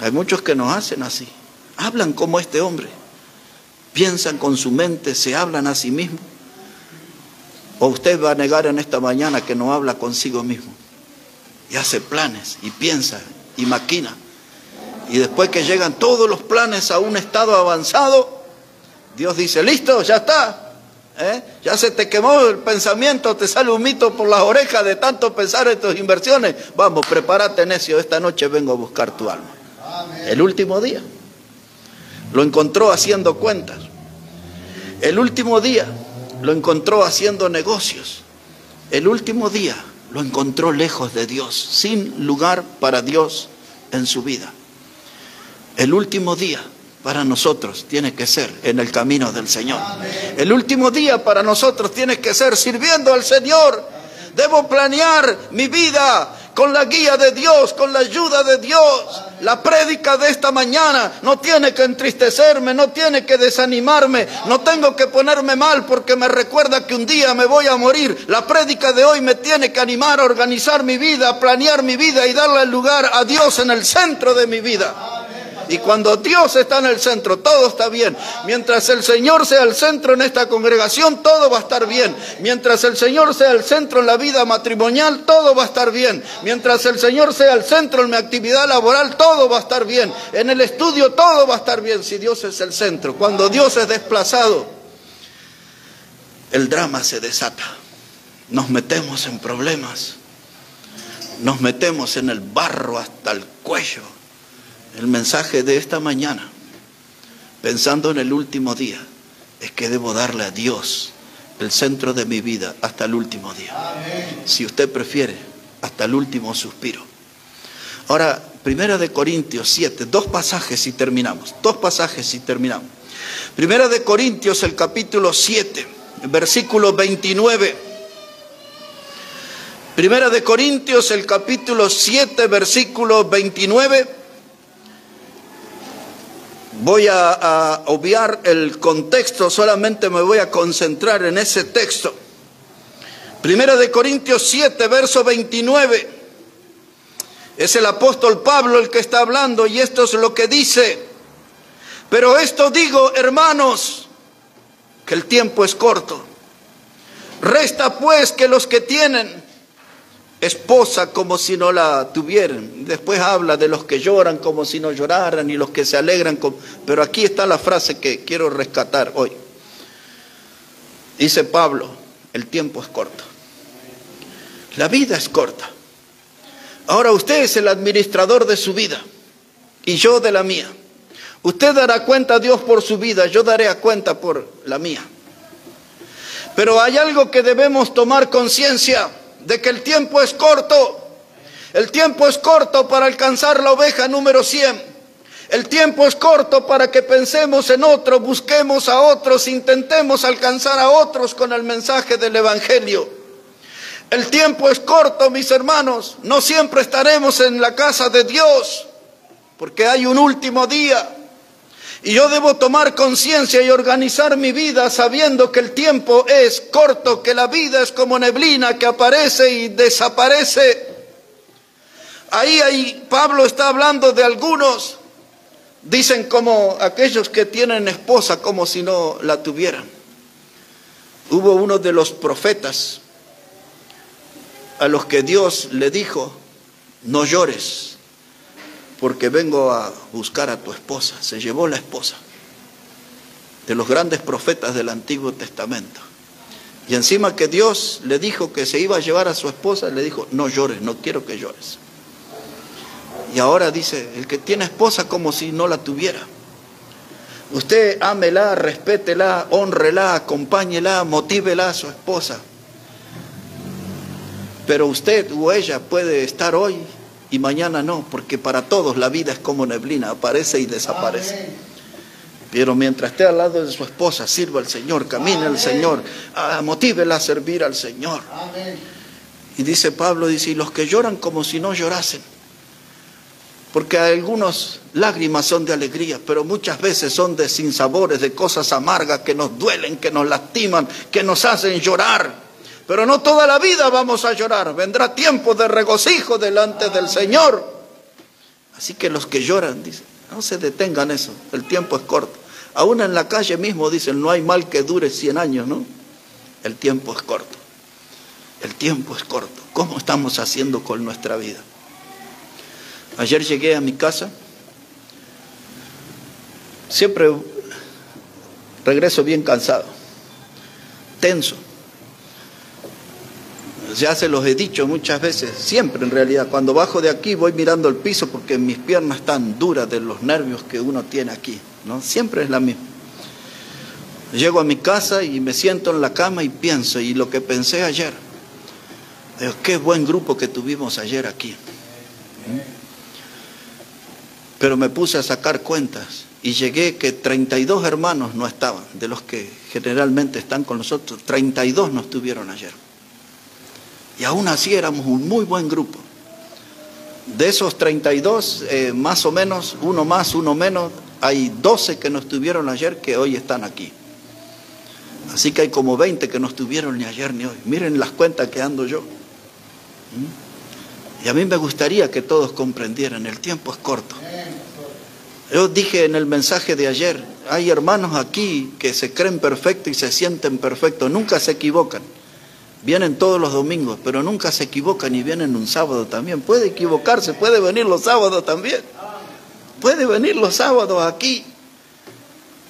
Hay muchos que nos hacen así, hablan como este hombre, piensan con su mente, se hablan a sí mismos. O usted va a negar en esta mañana que no habla consigo mismo, y hace planes, y piensa, y maquina, y después que llegan todos los planes a un estado avanzado, Dios dice: listo, ya está, ya se te quemó el pensamiento, te sale un mito por las orejas de tanto pensar en tus inversiones. Vamos, prepárate, necio, esta noche vengo a buscar tu alma. El último día lo encontró haciendo cuentas. El último día lo encontró haciendo negocios. El último día lo encontró lejos de Dios, sin lugar para Dios en su vida. El último día para nosotros tiene que ser en el camino del Señor. El último día para nosotros tiene que ser sirviendo al Señor. Debo planear mi vida con la guía de Dios, con la ayuda de Dios. La prédica de esta mañana no tiene que entristecerme, no tiene que desanimarme, no tengo que ponerme mal porque me recuerda que un día me voy a morir. La prédica de hoy me tiene que animar a organizar mi vida, a planear mi vida y darle el lugar a Dios en el centro de mi vida. Y cuando Dios está en el centro, todo está bien. Mientras el Señor sea el centro en esta congregación, todo va a estar bien. Mientras el Señor sea el centro en la vida matrimonial, todo va a estar bien. Mientras el Señor sea el centro en mi actividad laboral, todo va a estar bien. En el estudio, todo va a estar bien si Dios es el centro. Cuando Dios es desplazado, el drama se desata. Nos metemos en problemas. Nos metemos en el barro hasta el cuello. El mensaje de esta mañana, pensando en el último día, es que debo darle a Dios el centro de mi vida hasta el último día. Amén. Si usted prefiere, hasta el último suspiro. Ahora, 1 Corintios 7, dos pasajes y terminamos. 1 Corintios, el capítulo 7, versículo 29. Primera de Corintios, el capítulo 7, versículo 29. Voy a obviar el contexto, solamente me voy a concentrar en ese texto. Primera de Corintios 7, verso 29. Es el apóstol Pablo el que está hablando y esto es lo que dice. Pero esto digo, hermanos, que el tiempo es corto. Resta pues que los que tienen esposa como si no la tuvieran. Después habla de los que lloran como si no lloraran y los que se alegran. Pero aquí está la frase que quiero rescatar hoy. Dice Pablo, el tiempo es corto. La vida es corta. Ahora usted es el administrador de su vida y yo de la mía. Usted dará cuenta a Dios por su vida, yo daré a cuenta por la mía. Pero hay algo que debemos tomar conciencia, de que el tiempo es corto. El tiempo es corto para alcanzar la oveja número 100. El tiempo es corto para que pensemos en otro, busquemos a otros, intentemos alcanzar a otros con el mensaje del Evangelio. El tiempo es corto, mis hermanos. No siempre estaremos en la casa de Dios, porque hay un último día. Y yo debo tomar conciencia y organizar mi vida sabiendo que el tiempo es corto, que la vida es como neblina que aparece y desaparece. Ahí Pablo está hablando de algunos, dicen como aquellos que tienen esposa como si no la tuvieran. Hubo uno de los profetas a los que Dios le dijo, no llores, porque vengo a buscar a tu esposa. Se llevó la esposa de los grandes profetas del Antiguo Testamento. Y encima que Dios le dijo que se iba a llevar a su esposa, le dijo, no llores, no quiero que llores. Y ahora dice, el que tiene esposa como si no la tuviera. Usted ámela, respétela, hónrela, acompáñela, motívela a su esposa. Pero usted o ella puede estar hoy y mañana no, porque para todos la vida es como neblina, aparece y desaparece. Amén. Pero mientras esté al lado de su esposa, sirva al Señor, camine al Señor, motívela a servir al Señor. Amén. Y dice Pablo, dice, y los que lloran como si no llorasen. Porque algunas lágrimas son de alegría, pero muchas veces son de sinsabores, de cosas amargas que nos duelen, que nos lastiman, que nos hacen llorar. Pero no toda la vida vamos a llorar. Vendrá tiempo de regocijo delante del Señor. Así que los que lloran, dicen, no se detengan eso. El tiempo es corto. Aún en la calle mismo dicen, no hay mal que dure 100 años, ¿no? El tiempo es corto. El tiempo es corto. ¿Cómo estamos haciendo con nuestra vida? Ayer llegué a mi casa. Siempre regreso bien cansado, tenso. Ya se los he dicho muchas veces, siempre en realidad. Cuando bajo de aquí voy mirando el piso porque mis piernas están duras de los nervios que uno tiene aquí, ¿no? Siempre es la misma. Llego a mi casa y me siento en la cama y pienso, y lo que pensé ayer, digo, qué buen grupo que tuvimos ayer aquí. Pero me puse a sacar cuentas y llegué que 32 hermanos no estaban, de los que generalmente están con nosotros, 32 no estuvieron ayer. Y aún así éramos un muy buen grupo. De esos 32, más o menos, uno más, uno menos, hay 12 que no estuvieron ayer que hoy están aquí. Así que hay como 20 que no estuvieron ni ayer ni hoy. Miren las cuentas que ando yo. Y a mí me gustaría que todos comprendieran, el tiempo es corto. Yo dije en el mensaje de ayer, hay hermanos aquí que se creen perfectos y se sienten perfectos, nunca se equivocan. Vienen todos los domingos, pero nunca se equivocan y vienen un sábado también. Puede equivocarse, puede venir los sábados también. Puede venir los sábados aquí.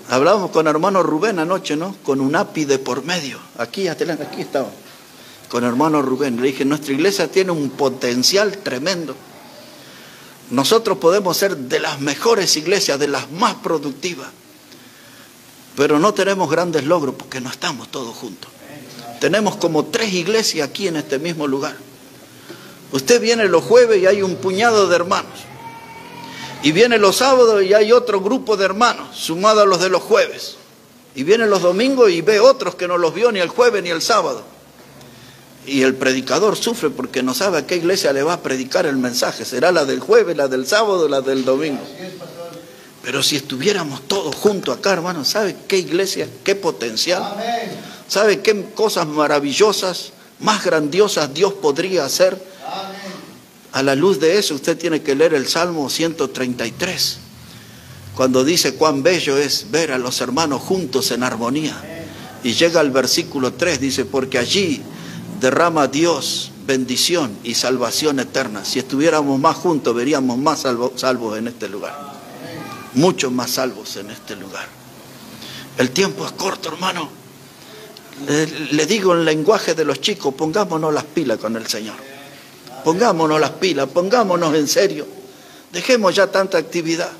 Hablábamos con hermano Rubén anoche, ¿no? Con un ápice por medio. Aquí estaba. Con hermano Rubén. Le dije, nuestra iglesia tiene un potencial tremendo. Nosotros podemos ser de las mejores iglesias, de las más productivas. Pero no tenemos grandes logros porque no estamos todos juntos. Tenemos como 3 iglesias aquí en este mismo lugar. Usted viene los jueves y hay un puñado de hermanos. Y viene los sábados y hay otro grupo de hermanos, sumado a los de los jueves. Y viene los domingos y ve otros que no los vio ni el jueves ni el sábado. Y el predicador sufre porque no sabe a qué iglesia le va a predicar el mensaje. ¿Será la del jueves, la del sábado, la del domingo? Pero si estuviéramos todos juntos acá, hermano, ¿sabe qué iglesia, qué potencial? ¿Sabe qué cosas maravillosas, más grandiosas Dios podría hacer? A la luz de eso, usted tiene que leer el Salmo 133, cuando dice cuán bello es ver a los hermanos juntos en armonía. Y llega al versículo 3, dice, porque allí derrama Dios bendición y salvación eterna. Si estuviéramos más juntos, veríamos más salvos en este lugar. Muchos más salvos en este lugar. El tiempo es corto, hermano. Le digo en lenguaje de los chicos, pongámonos las pilas con el Señor. Pongámonos las pilas, pongámonos en serio. Dejemos ya tanta actividad.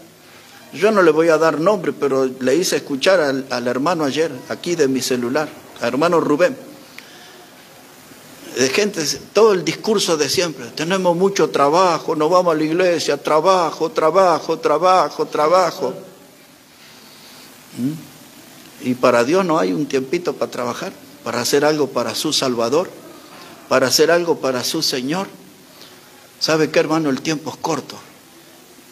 Yo no le voy a dar nombre, pero le hice escuchar al hermano ayer, aquí de mi celular, al hermano Rubén. De gente, todo el discurso de siempre, tenemos mucho trabajo, no vamos a la iglesia, trabajo, trabajo, trabajo, trabajo. Y para Dios no hay un tiempito para trabajar, para hacer algo para su Salvador, para hacer algo para su Señor. ¿Sabe qué, hermano? El tiempo es corto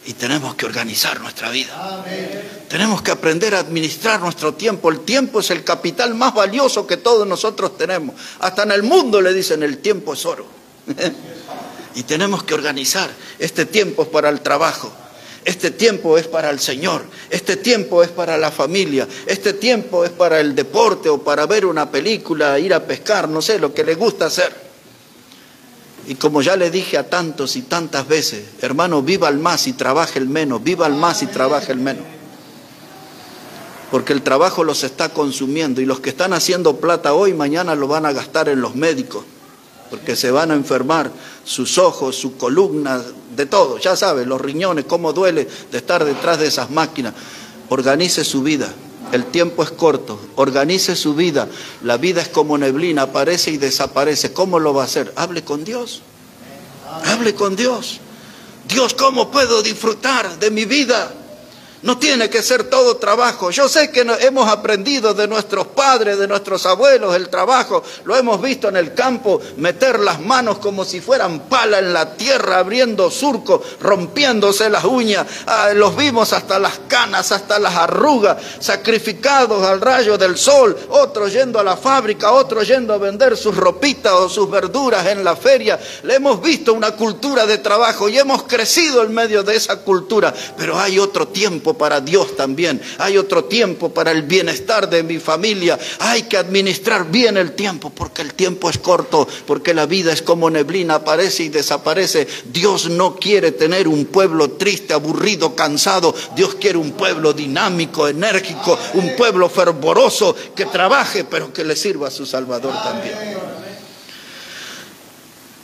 y tenemos que organizar nuestra vida. Amén. Tenemos que aprender a administrar nuestro tiempo. El tiempo es el capital más valioso que todos nosotros tenemos. Hasta en el mundo le dicen el tiempo es oro. Y tenemos que organizar. Este tiempo es para el trabajo. Este tiempo es para el Señor. Este tiempo es para la familia. Este tiempo es para el deporte o para ver una película, ir a pescar, no sé, lo que le gusta hacer. Y como ya le dije a tantos y tantas veces, hermano, viva el más y trabaje el menos, viva el más y trabaje el menos. Porque el trabajo los está consumiendo y los que están haciendo plata hoy, mañana lo van a gastar en los médicos, porque se van a enfermar sus ojos, su columna, de todo, ya sabe, los riñones, cómo duele de estar detrás de esas máquinas. Organice su vida. El tiempo es corto, organice su vida. La vida es como neblina, aparece y desaparece. ¿Cómo lo va a hacer? Hable con Dios. Hable con Dios. Dios, ¿cómo puedo disfrutar de mi vida? No tiene que ser todo trabajo. Yo sé que hemos aprendido de nuestros padres, de nuestros abuelos, el trabajo. Lo hemos visto en el campo, meter las manos como si fueran pala en la tierra, abriendo surcos, rompiéndose las uñas. Los vimos hasta las canas, hasta las arrugas, sacrificados al rayo del sol. Otros yendo a la fábrica, otros yendo a vender sus ropitas o sus verduras en la feria. Le hemos visto una cultura de trabajo y hemos crecido en medio de esa cultura. Pero hay otro tiempo para Dios también. Hay otro tiempo para el bienestar de mi familia. Hay que administrar bien el tiempo, porque el tiempo es corto, porque la vida es como neblina, aparece y desaparece. Dios no quiere tener un pueblo triste, aburrido, cansado. Dios quiere un pueblo dinámico, enérgico, un pueblo fervoroso, que trabaje, pero que le sirva a su Salvador también.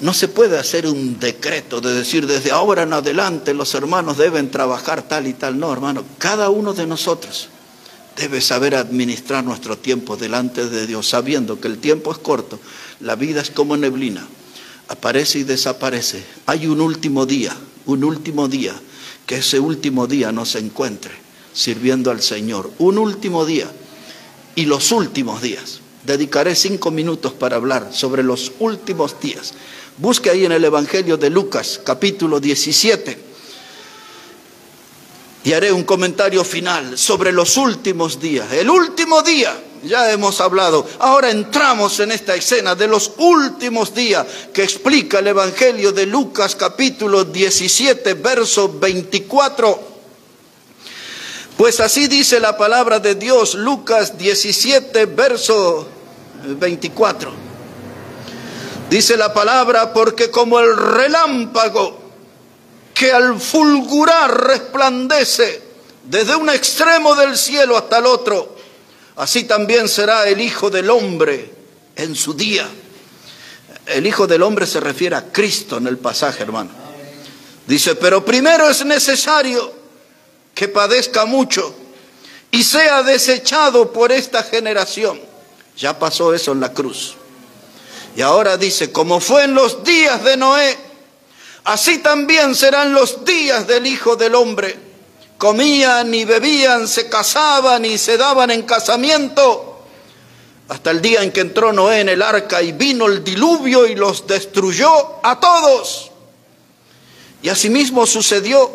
No se puede hacer un decreto de decir desde ahora en adelante los hermanos deben trabajar tal y tal. No, hermano, cada uno de nosotros debe saber administrar nuestro tiempo delante de Dios, sabiendo que el tiempo es corto, la vida es como neblina, aparece y desaparece. Hay un último día, que ese último día nos encuentre sirviendo al Señor. Un último día y los últimos días. Dedicaré 5 minutos para hablar sobre los últimos días. Busque ahí en el Evangelio de Lucas, capítulo 17. Y haré un comentario final sobre los últimos días. El último día, ya hemos hablado. Ahora entramos en esta escena de los últimos días que explica el Evangelio de Lucas, capítulo 17, verso 24. Pues así dice la palabra de Dios, Lucas 17, verso 24. Dice la palabra, porque como el relámpago que al fulgurar resplandece desde un extremo del cielo hasta el otro, así también será el Hijo del Hombre en su día. El Hijo del Hombre se refiere a Cristo en el pasaje, hermano. Dice, pero primero es necesario que padezca mucho y sea desechado por esta generación. Ya pasó eso en la cruz. Y ahora dice, como fue en los días de Noé, así también serán los días del Hijo del Hombre. Comían y bebían, se casaban y se daban en casamiento, hasta el día en que entró Noé en el arca y vino el diluvio y los destruyó a todos. Y asimismo sucedió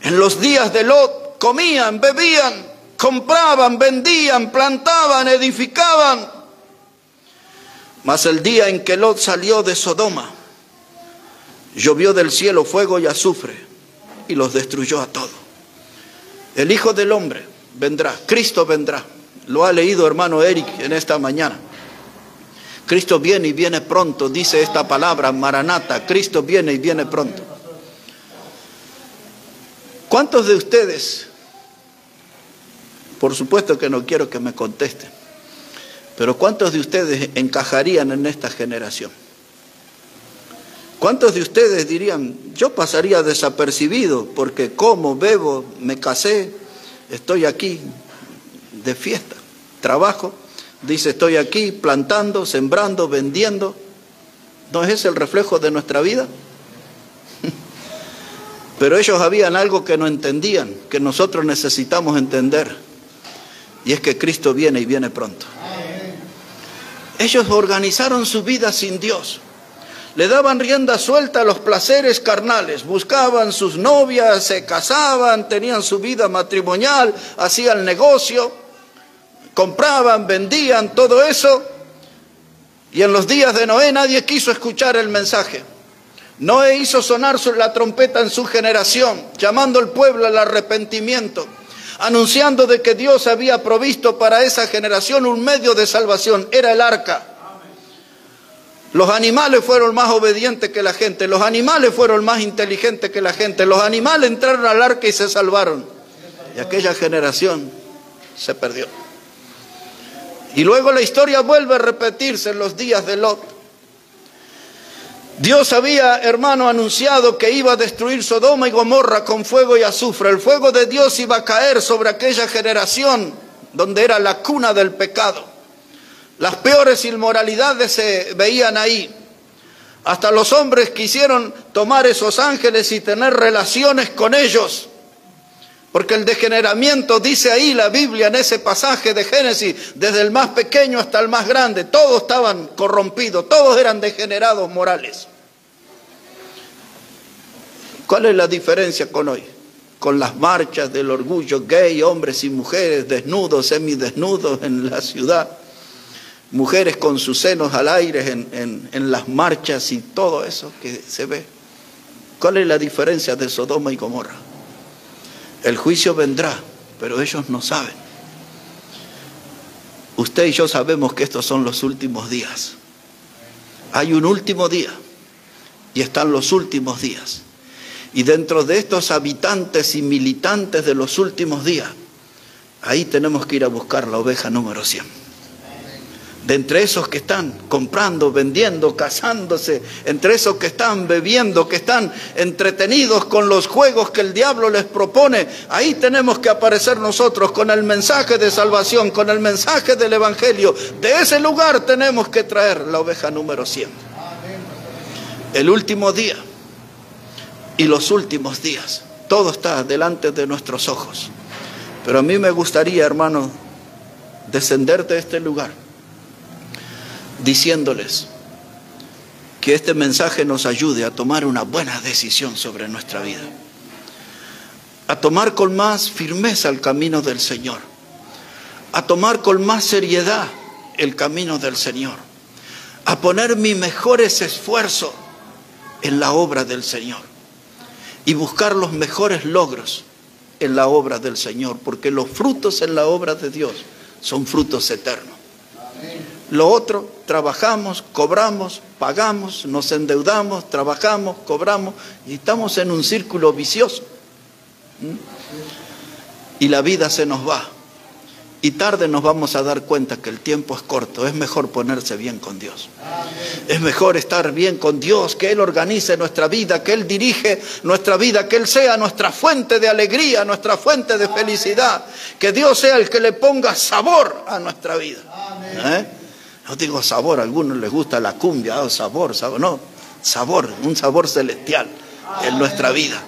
en los días de Lot. Comían, bebían, compraban, vendían, plantaban, edificaban. Mas el día en que Lot salió de Sodoma, llovió del cielo fuego y azufre y los destruyó a todos. El Hijo del Hombre vendrá, Cristo vendrá. Lo ha leído hermano Eric en esta mañana. Cristo viene y viene pronto, dice esta palabra, Maranata. Cristo viene y viene pronto. ¿Cuántos de ustedes, por supuesto que no quiero que me contesten, pero cuántos de ustedes encajarían en esta generación? ¿Cuántos de ustedes dirían, yo pasaría desapercibido porque como, bebo, me casé, estoy aquí de fiesta, trabajo, dice estoy aquí plantando, sembrando, vendiendo? ¿No es ese el reflejo de nuestra vida? Pero ellos habían algo que no entendían, que nosotros necesitamos entender, y es que Cristo viene y viene pronto. Ellos organizaron su vida sin Dios, le daban rienda suelta a los placeres carnales, buscaban sus novias, se casaban, tenían su vida matrimonial, hacían negocio, compraban, vendían, todo eso. Y en los días de Noé nadie quiso escuchar el mensaje. Noé hizo sonar la trompeta en su generación, llamando al pueblo al arrepentimiento, anunciando de que Dios había provisto para esa generación un medio de salvación, era el arca. Los animales fueron más obedientes que la gente, los animales fueron más inteligentes que la gente, los animales entraron al arca y se salvaron. Y aquella generación se perdió. Y luego la historia vuelve a repetirse en los días de Lot. Dios había, hermano, anunciado que iba a destruir Sodoma y Gomorra con fuego y azufre. El fuego de Dios iba a caer sobre aquella generación donde era la cuna del pecado. Las peores inmoralidades se veían ahí. Hasta los hombres quisieron tomar esos ángeles y tener relaciones con ellos. Porque el degeneramiento, dice ahí la Biblia en ese pasaje de Génesis, desde el más pequeño hasta el más grande, todos estaban corrompidos, todos eran degenerados morales. ¿Cuál es la diferencia con hoy? Con las marchas del orgullo gay, hombres y mujeres desnudos, semidesnudos en la ciudad, mujeres con sus senos al aire en las marchas y todo eso que se ve. ¿Cuál es la diferencia de Sodoma y Gomorra? El juicio vendrá, pero ellos no saben. Usted y yo sabemos que estos son los últimos días. Hay un último día y están los últimos días. Y dentro de estos habitantes y militantes de los últimos días, ahí tenemos que ir a buscar la oveja número 100. De entre esos que están comprando, vendiendo, casándose, entre esos que están bebiendo, que están entretenidos con los juegos que el diablo les propone, ahí tenemos que aparecer nosotros con el mensaje de salvación, con el mensaje del evangelio. De ese lugar tenemos que traer la oveja número 100. El último día y los últimos días, todo está delante de nuestros ojos. Pero a mí me gustaría, hermano, descender de este lugar diciéndoles que este mensaje nos ayude a tomar una buena decisión sobre nuestra vida, a tomar con más firmeza el camino del Señor, a tomar con más seriedad el camino del Señor, a poner mis mejores esfuerzos en la obra del Señor y buscar los mejores logros en la obra del Señor, porque los frutos en la obra de Dios son frutos eternos. Lo otro, trabajamos, cobramos, pagamos, nos endeudamos, trabajamos, cobramos y estamos en un círculo vicioso. Y la vida se nos va. Y tarde nos vamos a dar cuenta que el tiempo es corto. Es mejor ponerse bien con Dios. Es mejor estar bien con Dios, que Él organice nuestra vida, que Él dirige nuestra vida, que Él sea nuestra fuente de alegría, nuestra fuente de felicidad. Que Dios sea el que le ponga sabor a nuestra vida. No digo sabor, a algunos les gusta la cumbia, sabor, no, sabor, un sabor celestial en nuestra vida.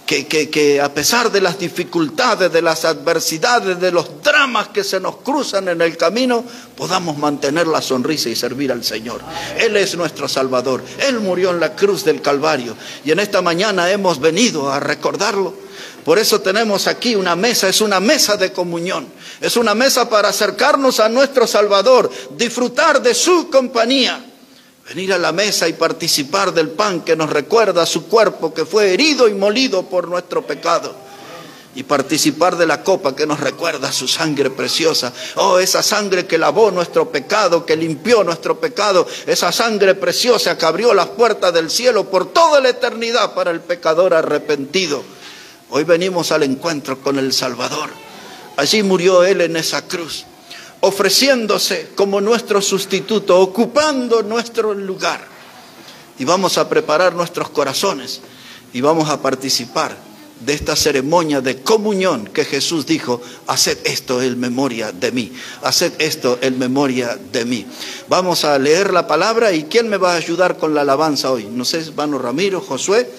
que a pesar de las dificultades, de las adversidades, de los dramas que se nos cruzan en el camino, podamos mantener la sonrisa y servir al Señor. Él es nuestro Salvador. Él murió en la cruz del Calvario y en esta mañana hemos venido a recordarlo. Por eso tenemos aquí una mesa, es una mesa de comunión, es una mesa para acercarnos a nuestro Salvador, disfrutar de su compañía. Venir a la mesa y participar del pan que nos recuerda su cuerpo que fue herido y molido por nuestro pecado. Y participar de la copa que nos recuerda su sangre preciosa. Oh, esa sangre que lavó nuestro pecado, que limpió nuestro pecado. Esa sangre preciosa que abrió las puertas del cielo por toda la eternidad para el pecador arrepentido. Hoy venimos al encuentro con el Salvador. Allí murió Él en esa cruz, ofreciéndose como nuestro sustituto, ocupando nuestro lugar. Y vamos a preparar nuestros corazones y vamos a participar de esta ceremonia de comunión que Jesús dijo: haced esto en memoria de mí, haced esto en memoria de mí. Vamos a leer la palabra. ¿Y quién me va a ayudar con la alabanza hoy? No sé, hermano Ramiro, Josué.